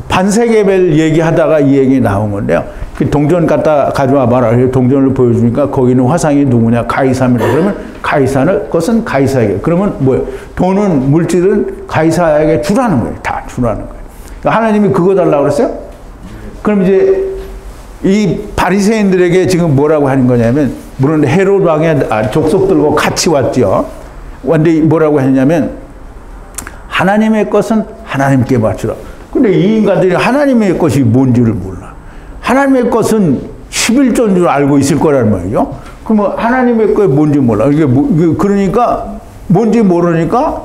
반세계별 얘기하다가 이 얘기 나온 건데요. 그 동전 갖다 가져와 봐라. 동전을 보여주니까 거기는 화상이 누구냐? 가이사입니다. 그러면 가이사는 그것은 가이사에게. 그러면 뭐예요? 돈은 물질은 가이사에게 주라는 거예요. 다 주라는 거예요. 그러니까 하나님이 그거 달라고 그랬어요? 그럼 이제 이 바리새인들에게 지금 뭐라고 하는 거냐면, 물론 헤롯 왕의 족속들과 같이 왔죠. 근데 뭐라고 했냐면, 하나님의 것은 하나님께 바치라. 근데 이 인간들이 하나님의 것이 뭔지를 몰라. 하나님의 것은 11조인 줄 알고 있을 거란 말이죠. 그러면 하나님의 것이 뭔지 몰라. 이게 그러니까 뭔지 모르니까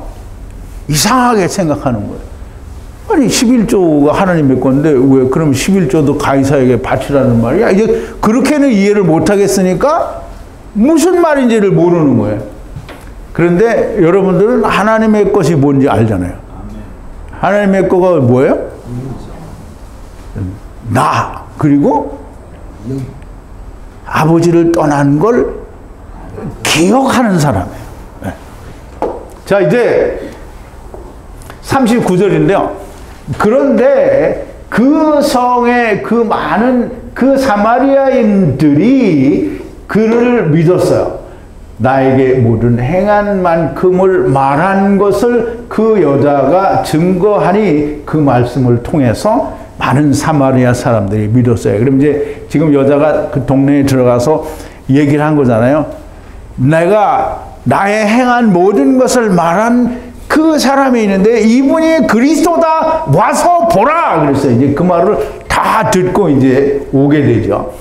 이상하게 생각하는 거예요. 아니 11조가 하나님의 건데 왜 그럼 11조도 가이사에게 바치라는 말이야? 이제 그렇게는 이해를 못 하겠으니까 무슨 말인지를 모르는 거예요. 그런데 여러분들은 하나님의 것이 뭔지 알잖아요. 하나님의 거가 뭐예요? 나 그리고 아버지를 떠난 걸 기억하는 사람이에요. 네. 자 이제 39절인데요. 그런데 그 성에 그 많은 그 사마리아인들이 그를 믿었어요. 나에게 모든 행한 만큼을 말한 것을 그 여자가 증거하니 그 말씀을 통해서 많은 사마리아 사람들이 믿었어요. 그럼 이제 지금 여자가 그 동네에 들어가서 얘기를 한 거잖아요. 내가 나의 행한 모든 것을 말한 그 사람이 있는데 이분이 그리스도다 와서 보라 그랬어요. 이제 그 말을 다 듣고 이제 오게 되죠.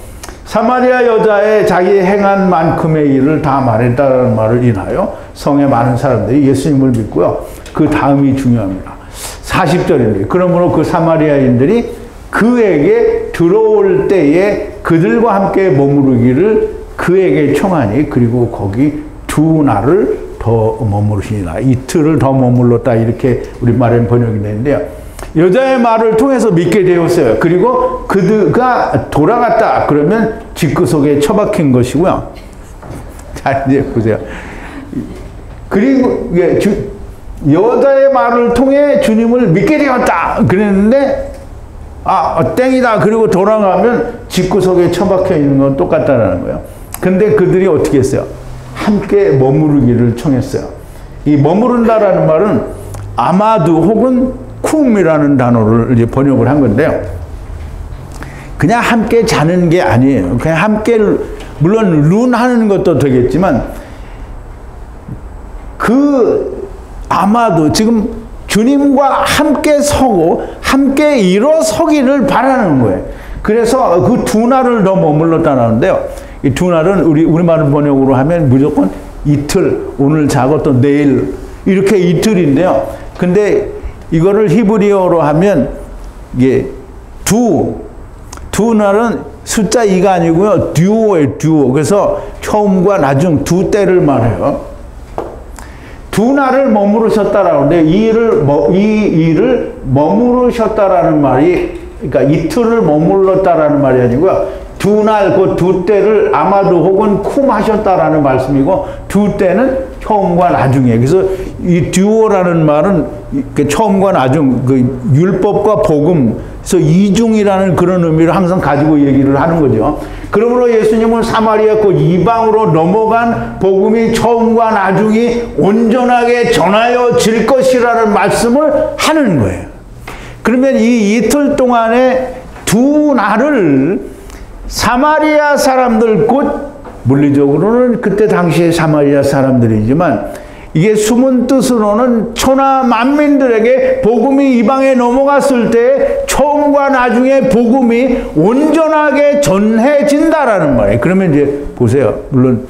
사마리아 여자의 자기 행한 만큼의 일을 다 말했다는 말을 인하여 성에 많은 사람들이 예수님을 믿고요. 그 다음이 중요합니다. 40절인데 그러므로 그 사마리아인들이 그에게 들어올 때에 그들과 함께 머무르기를 그에게 청하니 그리고 거기 2날을 더 머무르시니라. 이틀을 더 머물렀다 이렇게 우리말엔 번역이 되는데요. 여자의 말을 통해서 믿게 되었어요. 그리고 그가 돌아갔다 그러면 집구석에 처박힌 것이고요. 자 이제 보세요. 그리고 여자의 말을 통해 주님을 믿게 되었다 그랬는데 땡이다 그리고 돌아가면 집구석에 처박혀 있는 건 똑같다라는 거예요. 근데 그들이 어떻게 했어요? 함께 머무르기를 청했어요. 이 머무른다라는 말은 아마드 혹은 쿰이라는 단어를 이제 번역을 한 건데요. 그냥 함께 자는 게 아니에요. 그냥 함께, 물론 룬하는 것도 되겠지만, 아마도 지금 주님과 함께 서고, 함께 일어서기를 바라는 거예요. 그래서 그 2날을 더 머물렀다는데요. 이 2날은 우리말 번역으로 하면 무조건 이틀, 오늘 자고 또 내일, 이렇게 이틀인데요. 근데 이거를 히브리어로 하면 이게 두 날은 숫자 2가 아니고요. 듀오예요. 듀오. 그래서 처음과 나중 2때를 말해요. 2날을 머무르셨다라고 하는데 이 일을 머무르셨다라는 말이 그러니까 이틀을 머물렀다라는 말이 아니고요. 2날 그 2때를 아마도 혹은 쿰 하셨다라는 말씀이고 2때는 처음과 나중에. 그래서 이 듀오라는 말은 처음과 나중, 그 율법과 복음, 그래서 이중이라는 그런 의미를 항상 가지고 얘기를 하는 거죠. 그러므로 예수님은 사마리아 그 이방으로 넘어간 복음이 처음과 나중이 온전하게 전하여질 것이라는 말씀을 하는 거예요. 그러면 이 이틀 동안에 2날을 사마리아 사람들 곧 물리적으로는 그때 당시에 사마리아 사람들이지만 이게 숨은 뜻으로는 천하 만민들에게 복음이 이방에 넘어갔을 때 처음과 나중에 복음이 온전하게 전해진다라는 말이에요. 그러면 이제 보세요. 물론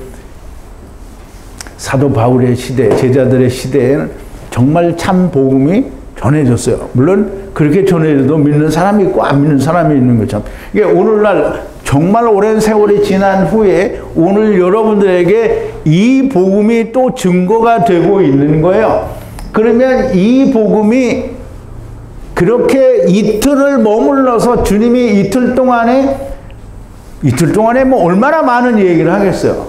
사도 바울의 시대, 제자들의 시대에는 정말 참 복음이 전해졌어요. 물론 그렇게 전해져도 믿는 사람이 있고 안 믿는 사람이 있는 것처럼. 이게 오늘날 정말 오랜 세월이 지난 후에 오늘 여러분들에게 이 복음이 또 증거가 되고 있는 거예요. 그러면 이 복음이 그렇게 이틀을 머물러서 주님이 이틀 동안에 뭐 얼마나 많은 얘기를 하겠어요.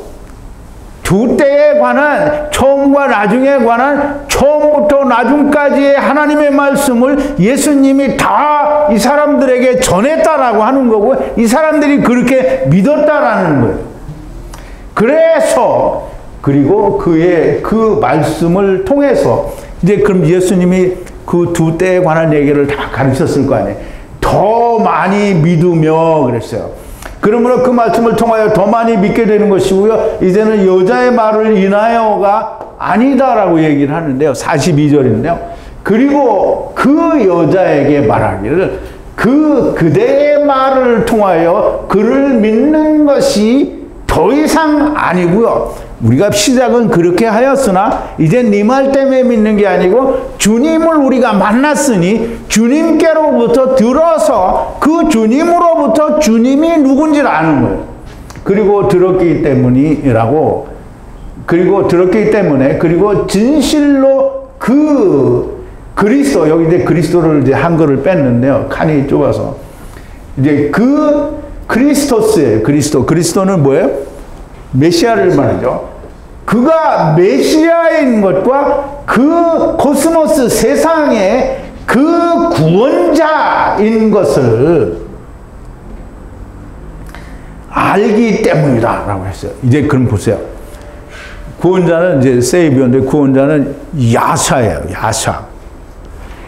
2 두 때에 관한 처음과 나중에 관한 처음부터 나중까지의 하나님의 말씀을 예수님이 다 이 사람들에게 전했다라고 하는 거고 이 사람들이 그렇게 믿었다라는 거예요. 그래서 그리고 그의 그 말씀을 통해서 이제 그럼 예수님이 그 두 때에 관한 얘기를 다 가르쳤을 거 아니에요. 더 많이 믿으며 그랬어요. 그러므로 그 말씀을 통하여 더 많이 믿게 되는 것이고요. 이제는 여자의 말을 인하여가 아니다라고 얘기를 하는데요. 42절인데요. 그리고 그 여자에게 말하기를 그대의 말을 통하여 그를 믿는 것이 더 이상 아니고요. 우리가 시작은 그렇게 하였으나 이제 네 말 때문에 믿는 게 아니고 주님을 우리가 만났으니 주님께로부터 들어서 그 주님으로부터 주님이 누군지를 아는 거예요. 그리고 들었기 때문이라고 그리고 들었기 때문에 그리고 진실로 그 그리스도 여기 이제 그리스도를 이제 한글을 뺐는데요. 칸이 좁아서 이제 그 그리스토스예요. 그리스도는 뭐예요? 메시아를 말이죠. 그가 메시아인 것과 그 코스모스 세상의 그 구원자인 것을 알기 때문이다라고 했어요. 이제 그럼 보세요. 구원자는 이제 세이비어인데 구원자는 야샤예요. 야샤.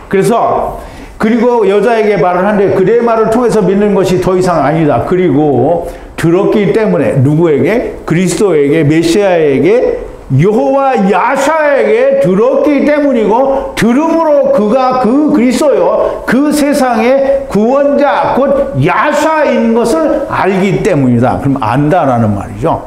그래서 그리고 여자에게 말을 하는데 그의 말을 통해서 믿는 것이 더 이상 아니다. 그리고 들었기 때문에 누구에게? 그리스도에게 메시아에게 여호와 야샤에게 들었기 때문이고 들음으로 그가 그 그리스도요 그 세상의 구원자 곧 야샤인 것을 알기 때문이다. 그럼 안다라는 말이죠.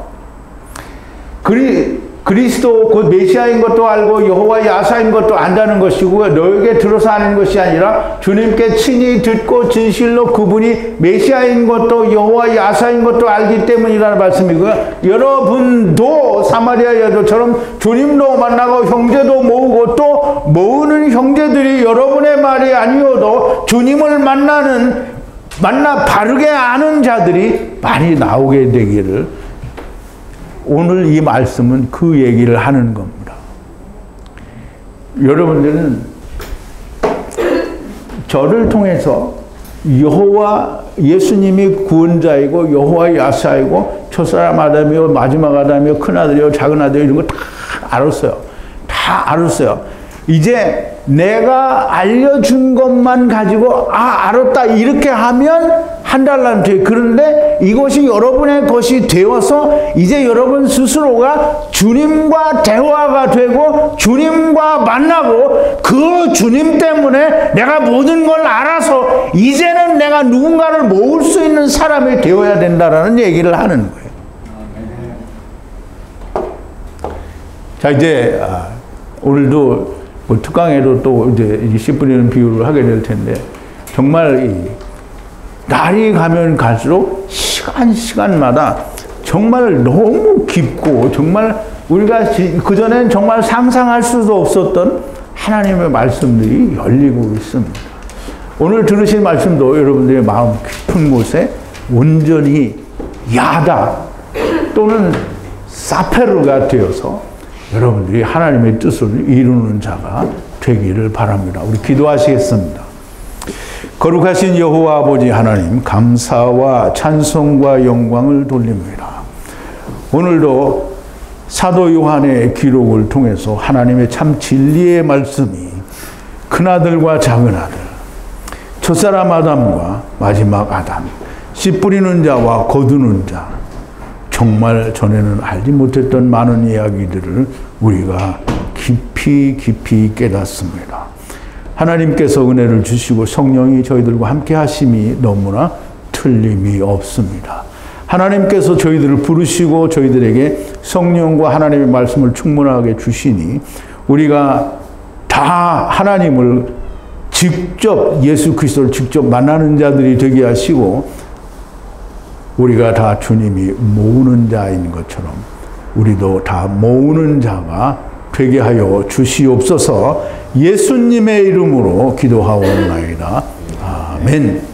그리스도 곧 메시아인 것도 알고 여호와 야사인 것도 안다는 것이고요. 너에게 들어서 아는 것이 아니라 주님께 친히 듣고 진실로 그분이 메시아인 것도 여호와 야사인 것도 알기 때문이라는 말씀이고요. 여러분도 사마리아 여자처럼 주님도 만나고 형제도 모으고 또 모으는 형제들이 여러분의 말이 아니어도 주님을 만나 바르게 아는 자들이 많이 나오게 되기를 오늘 이 말씀은 그 얘기를 하는 겁니다. 여러분들은 저를 통해서 여호와 예수님이 구원자이고 여호와 야사이고 첫사람 아담이요 마지막 아담이요 큰아들이요 작은아들이요 이런 거 다 알았어요. 다 알았어요. 이제 내가 알려준 것만 가지고 알았다 이렇게 하면 한 달란트. 그런데 이것이 여러분의 것이 되어서 이제 여러분 스스로가 주님과 대화가 되고 주님과 만나고 그 주님 때문에 내가 모든 걸 알아서 이제는 내가 누군가를 모을 수 있는 사람이 되어야 된다라는 얘기를 하는 거예요. 자 이제 오늘도 뭐 특강에도 또 이제 씨 뿌리는 비유를 하게 될 텐데 정말 날이 가면 갈수록 시간마다 정말 너무 깊고 정말 우리가 그전엔 정말 상상할 수도 없었던 하나님의 말씀들이 열리고 있습니다. 오늘 들으신 말씀도 여러분들의 마음 깊은 곳에 온전히 야다 또는 사페르가 되어서 여러분들이 하나님의 뜻을 이루는 자가 되기를 바랍니다. 우리 기도하시겠습니다. 거룩하신 여호와 아버지 하나님, 감사와 찬송과 영광을 돌립니다. 오늘도 사도 요한의 기록을 통해서 하나님의 참 진리의 말씀이 큰아들과 작은아들, 첫사람 아담과 마지막 아담, 씨 뿌리는 자와 거두는 자, 정말 전에는 알지 못했던 많은 이야기들을 우리가 깊이 깨닫습니다. 하나님께서 은혜를 주시고 성령이 저희들과 함께 하심이 너무나 틀림이 없습니다. 하나님께서 저희들을 부르시고 저희들에게 성령과 하나님의 말씀을 충분하게 주시니 우리가 다 하나님을 직접 예수 그리스도를 직접 만나는 자들이 되게 하시고 우리가 다 주님이 모으는 자인 것처럼 우리도 다 모으는 자가 되게 하여 주시옵소서. 예수님의 이름으로 기도하옵나이다. 아멘.